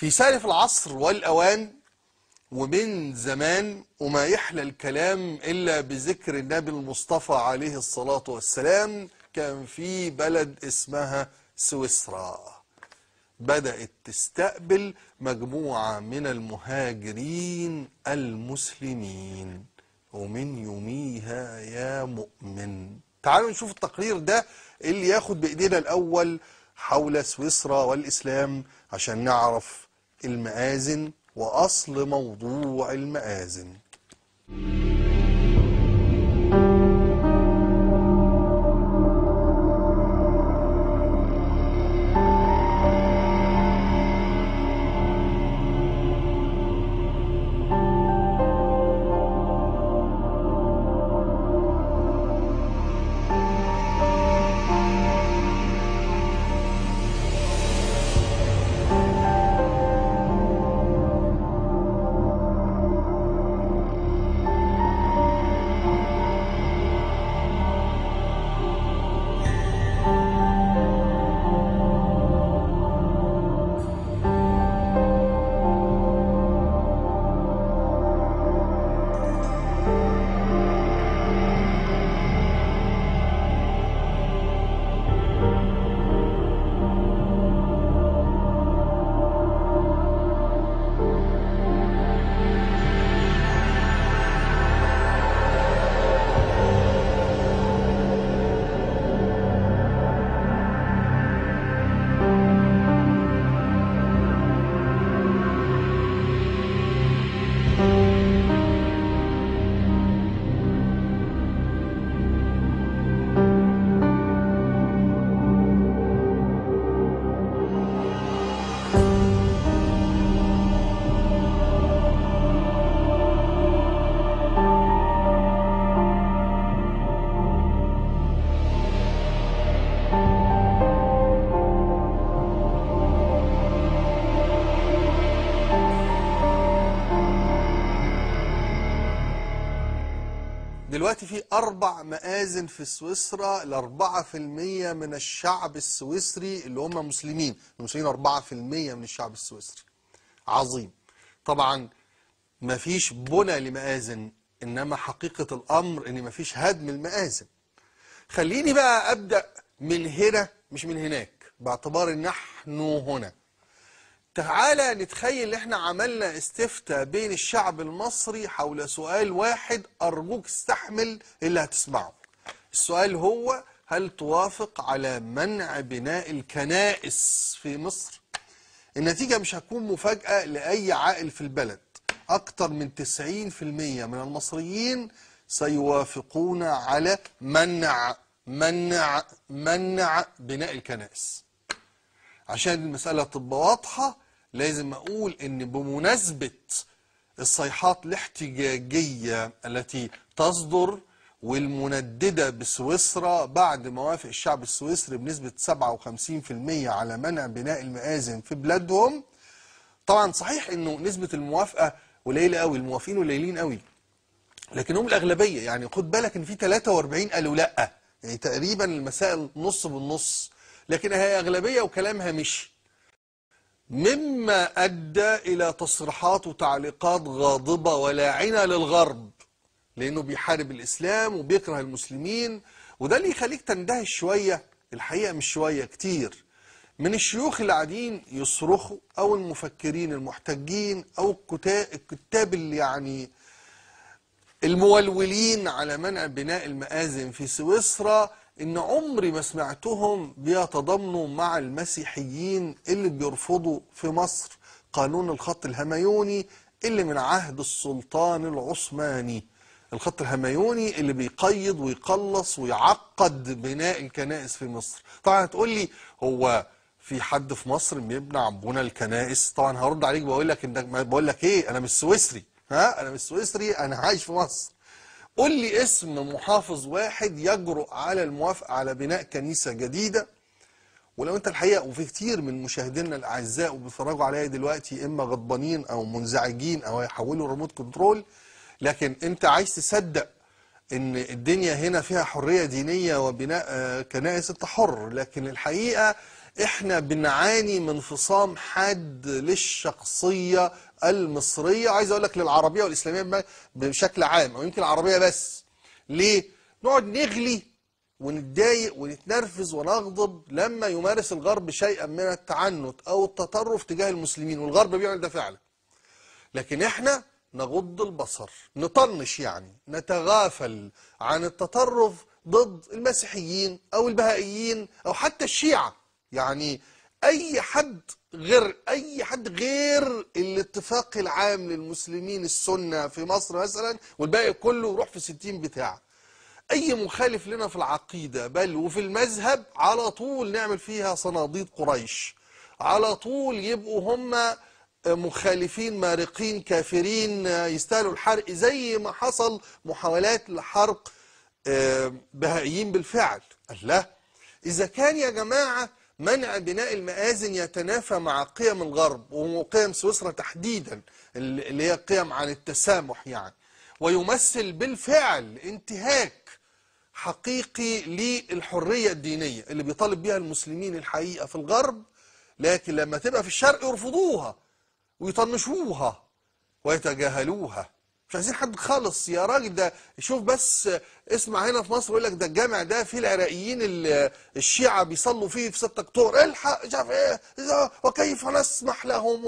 في سالف العصر والأوان ومن زمان وما يحلى الكلام إلا بذكر النبي المصطفى عليه الصلاة والسلام، كان في بلد اسمها سويسرا بدأت تستقبل مجموعة من المهاجرين المسلمين، ومن يوميها يا مؤمن. تعالوا نشوف التقرير ده اللي ياخد بإيدينا الأول حول سويسرا والإسلام عشان نعرف المآذن وأصل موضوع المآذن. دلوقتي في 4 مآذن في سويسرا ل4% من الشعب السويسري اللي هم مسلمين، المسلمين 4% من الشعب السويسري. عظيم. طبعا مفيش بنى لمآذن، إنما حقيقة الأمر إن مفيش هدم المآذن. خليني بقى أبدأ من هنا مش من هناك، باعتبار إن نحن هنا. تعالى نتخيل ان احنا عملنا استفتاء بين الشعب المصري حول سؤال واحد، ارجوك استحمل اللي هتسمعه. السؤال هو: هل توافق على منع بناء الكنائس في مصر؟ النتيجة مش هتكون مفاجأة لأي عاقل في البلد. أكتر من 90% من المصريين سيوافقون على منع بناء الكنائس. عشان المسألة تبقى واضحة لازم أقول إن بمناسبة الصيحات الاحتجاجية التي تصدر والمنددة بسويسرا بعد موافق الشعب السويسري بنسبة 57% على منع بناء المآذن في بلادهم. طبعا صحيح إنه نسبة الموافقة قليلة قوي، الموافقين قليلين قوي، لكن هم الأغلبية. يعني خد بالك إن في 43 قالوا لأ، يعني تقريبا المسائل نص بالنص، لكن هي أغلبية وكلامها مشي، مما أدى إلى تصريحات وتعليقات غاضبة ولاعنة للغرب، لأنه بيحارب الإسلام وبيكره المسلمين. وده اللي يخليك تندهش شوية، الحقيقة مش شوية، كتير من الشيوخ اللي قاعدين يصرخوا أو المفكرين المحتجين أو الكتاب اللي يعني المولولين على منع بناء المآذن في سويسرا، إن عمري ما سمعتهم بيتضامنوا مع المسيحيين اللي بيرفضوا في مصر قانون الخط الهميوني اللي من عهد السلطان العثماني. الخط الهميوني اللي بيقيد ويقلص ويعقد بناء الكنائس في مصر. طبعا هتقول لي هو في حد في مصر بيمنع بناء الكنائس؟ طبعا هرد عليك بقول لك ايه، انا مش سويسري، انا مش سويسري، انا عايش في مصر. قول لي اسم محافظ واحد يجرؤ على الموافقة على بناء كنيسة جديدة. ولو انت الحقيقة، وفي كتير من مشاهدينا الأعزاء وبيتفرجوا عليا دلوقتي إما غضبانين أو منزعجين أو هيحولوا الريموت كنترول، لكن انت عايز تصدق ان الدنيا هنا فيها حرية دينية وبناء كنائس، انت حر. لكن الحقيقة احنا بنعاني من انفصام حاد للشخصية المصرية، عايز اقول لك للعربية والإسلامية بشكل عام، او يمكن العربية بس. ليه؟ نقعد نغلي ونتضايق ونتنرفز ونغضب لما يمارس الغرب شيئا من التعنت او التطرف تجاه المسلمين، والغرب بيعمل ده فعلا. لكن احنا نغض البصر، نطنش يعني، نتغافل عن التطرف ضد المسيحيين او البهائيين او حتى الشيعة. يعني اي حد غير الاتفاق العام للمسلمين السنة في مصر مثلا، والباقي كله يروح في 60 بتاع. اي مخالف لنا في العقيدة بل وفي المذهب على طول نعمل فيها صناديد قريش، على طول يبقوا هم مخالفين مارقين كافرين يستاهلوا الحرق، زي ما حصل محاولات لحرق بهائيين بالفعل. الله، إذا كان يا جماعة منع بناء المآذن يتنافى مع قيم الغرب وقيم سويسرا تحديدا اللي هي قيم عن التسامح يعني، ويمثل بالفعل انتهاك حقيقي للحرية الدينية اللي بيطالب بها المسلمين الحقيقة في الغرب، لكن لما تبقى في الشرق يرفضوها ويطنشوها ويتجاهلوها. مش عايزين حد خالص يا راجل. ده شوف بس، اسمع هنا في مصر يقول لك ده الجامع ده فيه العراقيين الشيعة بيصلوا فيه في 6 اكتوبر، الحق مش عارف ايه وكيف نسمح لهم،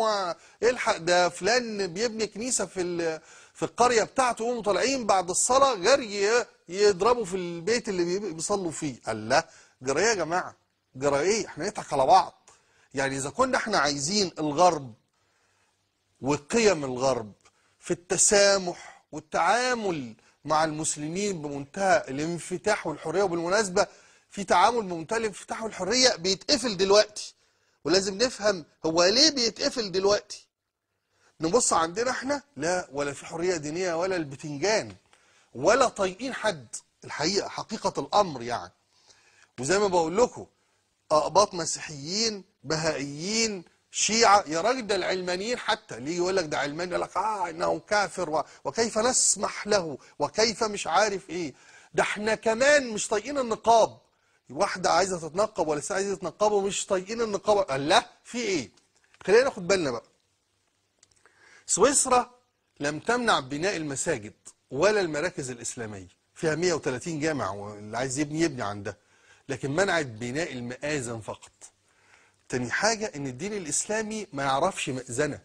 والحق ده فلان بيبني كنيسة في القرية بتاعته، يقوموا طالعين بعد الصلاة جري يضربوا في البيت اللي بيصلوا فيه. الله، جرى ايه يا جماعة؟ جرى ايه؟ احنا نضحك على بعض. يعني اذا كنا احنا عايزين الغرب وقيم الغرب في التسامح والتعامل مع المسلمين بمنتهى الانفتاح والحرية، وبالمناسبة في تعامل بمنتهى الانفتاح والحرية بيتقفل دلوقتي، ولازم نفهم هو ليه بيتقفل دلوقتي. نبص عندنا احنا لا، ولا في حرية دينية ولا البتنجان، ولا طايقين حد الحقيقة، حقيقة الأمر يعني. وزي ما بقول لكم، أقباط مسيحيين بهائيين شيعة يا راجل، ده العلمانيين حتى اللي يقول لك ده علماني يقول لك انه كافر وكيف نسمح له وكيف مش عارف ايه. ده احنا كمان مش طايقين النقاب، واحدة عايزة تتنقب ولا عايزة تتنقب ومش طايقين النقاب. الله، في ايه؟ خلينا ناخد بالنا بقى. سويسرا لم تمنع بناء المساجد ولا المراكز الإسلامية، فيها 130 جامع واللي عايز يبني عندها، لكن منعت بناء المآذن فقط. تاني حاجة ان الدين الإسلامي ما يعرفش مأذنة،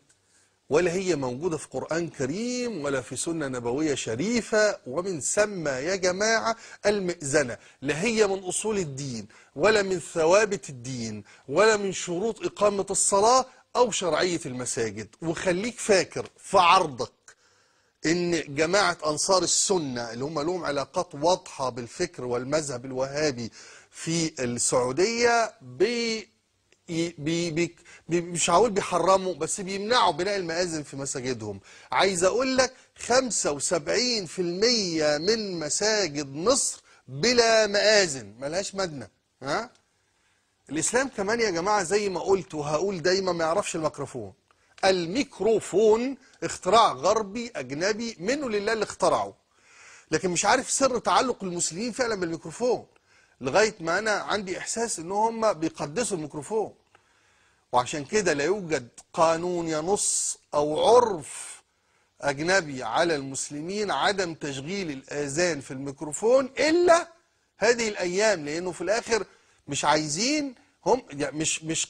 ولا هي موجودة في قرآن كريم ولا في سنة نبوية شريفة. ومن ثم يا جماعة المئذنة لا هي من أصول الدين ولا من ثوابت الدين ولا من شروط إقامة الصلاة أو شرعية المساجد. وخليك فاكر في عرضك إن جماعة أنصار السنة اللي هم لهم علاقات واضحة بالفكر والمذهب الوهابي في السعودية مش هقول بيحرموا، بس بيمنعوا بناء المآذن في مساجدهم. عايز اقول لك 75% من مساجد مصر بلا مآذن، ملهاش مدنة. ها؟ الاسلام كمان يا جماعة زي ما قلت وهقول دايما ما يعرفش الميكروفون. الميكروفون اختراع غربي اجنبي منه لله اللي اخترعه، لكن مش عارف سر تعلق المسلمين فعلا بالميكروفون، لغاية ما أنا عندي إحساس إن هم بيقدسوا الميكروفون. وعشان كده لا يوجد قانون ينص أو عرف أجنبي على المسلمين عدم تشغيل الآذان في الميكروفون إلا هذه الأيام، لأنه في الآخر مش عايزين هم يعني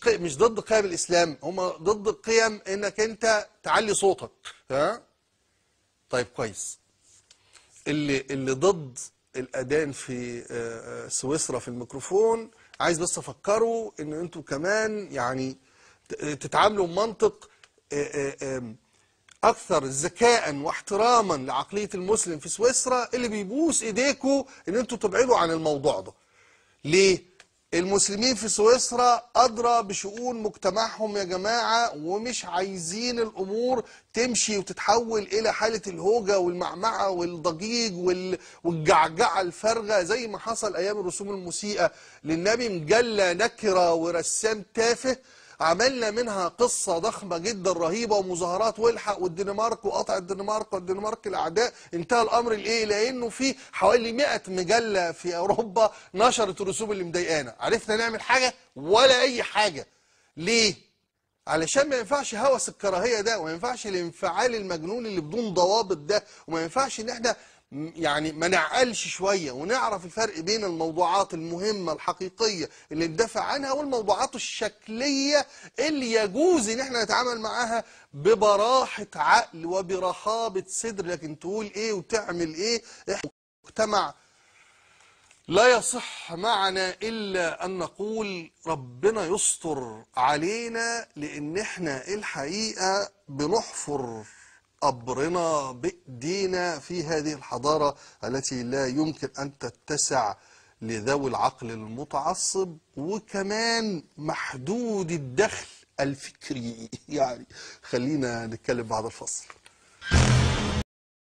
مش ضد قيم الإسلام، هم ضد قيم إنك أنت تعلي صوتك. ها؟ طيب كويس. اللي ضد الأذان في سويسرا في الميكروفون، عايز بس أفكروا إن أنتوا كمان يعني تتعاملوا بمنطق أكثر ذكاء واحتراما لعقلية المسلم في سويسرا اللي بيبوس إيديكوا إن أنتوا تبعدوا عن الموضوع ده. ليه؟ المسلمين في سويسرا أدرى بشؤون مجتمعهم يا جماعة، ومش عايزين الأمور تمشي وتتحول إلى حالة الهوجة والمعمعة والضجيج والجعجعة الفارغة زي ما حصل أيام الرسوم المسيئة للنبي. مجلة نكرة ورسام تافه عملنا منها قصة ضخمة جدا رهيبة ومظاهرات والحق والدنمارك وقطع الدنمارك والدنمارك الأعداء. انتهى الأمر لإيه؟ لأنه في حوالي 100 مجلة في أوروبا نشرت الرسوم اللي مضايقانا. عرفنا نعمل حاجة ولا أي حاجة. ليه؟ علشان ما ينفعش هوس الكراهية ده، وما ينفعش الانفعال المجنون اللي بدون ضوابط ده، وما ينفعش ان احنا يعني ما نعقلش شوية ونعرف الفرق بين الموضوعات المهمة الحقيقية اللي ندافع عنها والموضوعات الشكلية اللي يجوز ان احنا نتعامل معاها ببراحة عقل وبرحابة صدر. لكن تقول ايه وتعمل ايه؟ احنا مجتمع لا يصح معنا إلا أن نقول ربنا يستر علينا، لأن احنا الحقيقة بنحفر قبرنا بإيدينا في هذه الحضارة التي لا يمكن أن تتسع لذوي العقل المتعصب وكمان محدود الدخل الفكري. يعني خلينا نتكلم بعد الفصل.